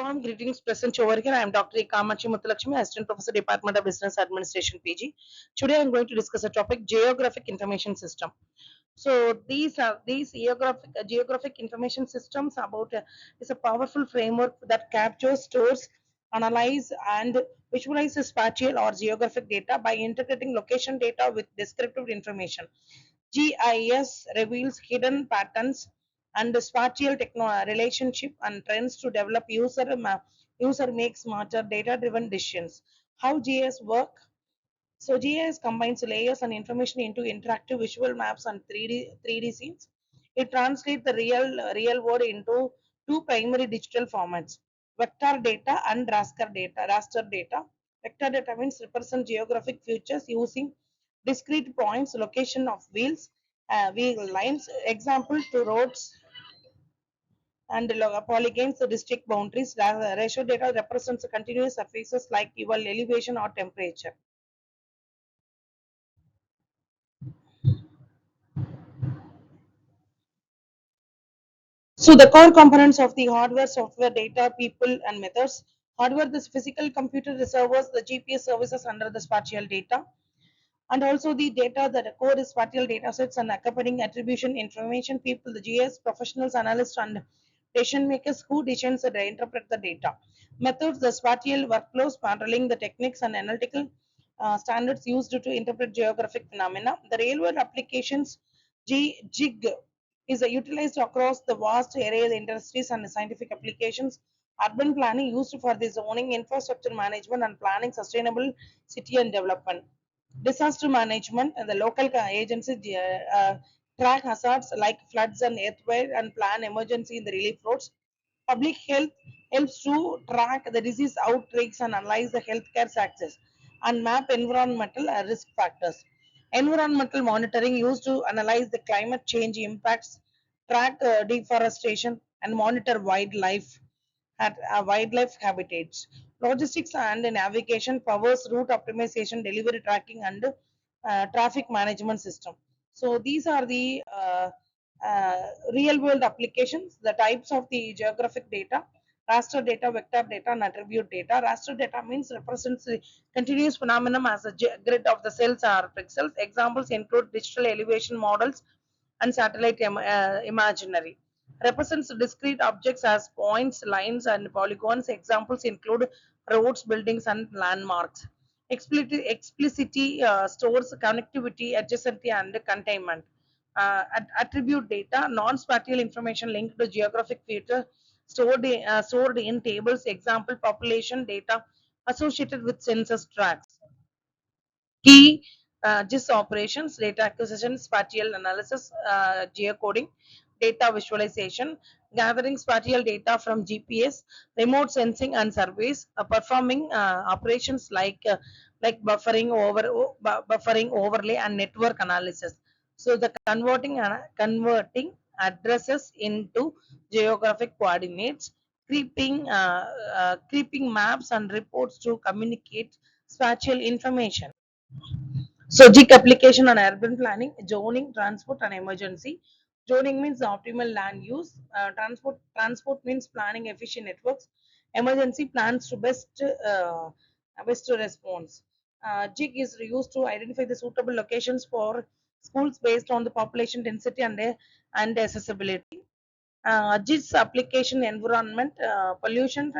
Warm greetings present over here. I am Dr.E.Kamatchi, Asst.Prof, Department of Business Administration, PG. Today I am going to discuss a topic: Geographic Information System. So these geographic information systems about is a powerful framework that captures, stores, analyze, and visualizes spatial or geographic data by integrating location data with descriptive information. GIS reveals hidden patterns and the spatial relationship and trends to develop user makes smarter data-driven decisions. How GIS work? So GIS combines layers and information into interactive visual maps and 3D scenes. It translates the real world into two primary digital formats: vector data and raster data. Vector data means represent geographic features using discrete points, location of wheel lines, example to roads and polygons, district boundaries. Ratio data represents continuous surfaces like your elevation or temperature. So the core components of the hardware, software, data, people, and methods. Hardware, this physical computer, the servers, the GPS services under the spatial data, and also the data that code is spatial data sets and accompanying attribution information. People, the GS professionals, analysts, and decision makers who decisions and interpret the data. Methods, the spatial workflows, modeling the techniques and analytical standards used to interpret geographic phenomena. The real world applications, GIG is utilized across the vast array of industries and scientific applications. Urban planning used for the zoning, infrastructure management, and planning sustainable city and development. Disaster management and the local agencies track hazards like floods and earthquake and plan emergency in the relief roads. Public health helps to track the disease outbreaks and analyze the healthcare access and map environmental risk factors. Environmental monitoring used to analyze the climate change impacts, track deforestation, and monitor wildlife habitats. Logistics and navigation powers route optimization, delivery tracking, and traffic management system. So these are the real world applications. The types of the geographic data: raster data, vector data, and attribute data. Raster data means represents the continuous phenomenon as a grid of the cells or pixels. Examples include digital elevation models and satellite imaginary. Represents discrete objects as points, lines, and polygons. Examples include roads, buildings, and landmarks. Explicitity stores connectivity, adjacency, and containment. Attribute data, non-spatial information linked to geographic feature stored in tables. Example, population data associated with census tracts. Key GIS operations: data acquisition, spatial analysis, geocoding, data visualization, gathering spatial data from GPS, remote sensing and surveys, performing operations like buffering, overlay, and network analysis. So the converting addresses into geographic coordinates, creeping maps and reports to communicate spatial information. So JIC application on urban planning, zoning, transport, and emergency. Zoning means optimal land use. Transport means planning efficient networks. Emergency plans to best response. JIC is used to identify the suitable locations for schools based on the population density and accessibility. GIS application environment, pollution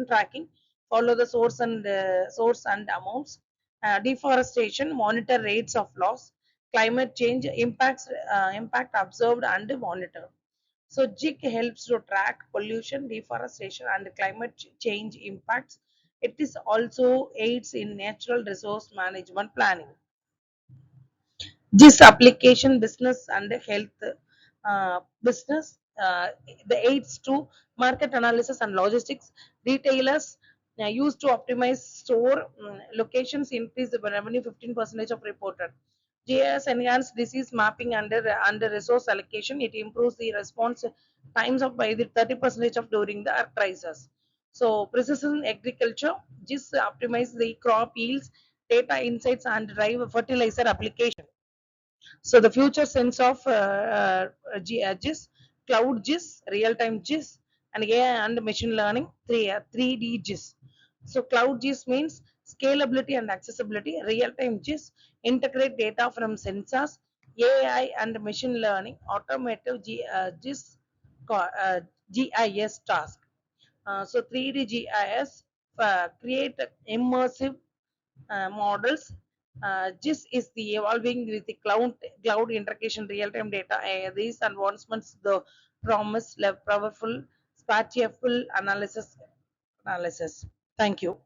tracking, follow the source and amounts. Deforestation, monitor rates of loss. Climate change impact observed and monitor. So GIC helps to track pollution, deforestation, and climate change impacts. It is also aids in natural resource management planning. GIS application business and health business, the aids to market analysis and logistics. Retailers used to optimize store locations, increase the revenue 15% of reported. GIS enhanced disease mapping under resource allocation. It improves the response times of by the 30% of during the crisis. So precision agriculture, GIS optimize the crop yields, data insights, and drive fertilizer application. So the future sense of GIS, cloud GIS, real-time GIS, and AI and machine learning, 3D GIS. So cloud GIS means scalability and accessibility. Real-time GIS integrate data from sensors, AI and machine learning, automotive GIS, GIS task. So 3D GIS create immersive models. GIS is the evolving with the cloud integration, real-time data. These advancements the promise powerful spatial analysis. Thank you.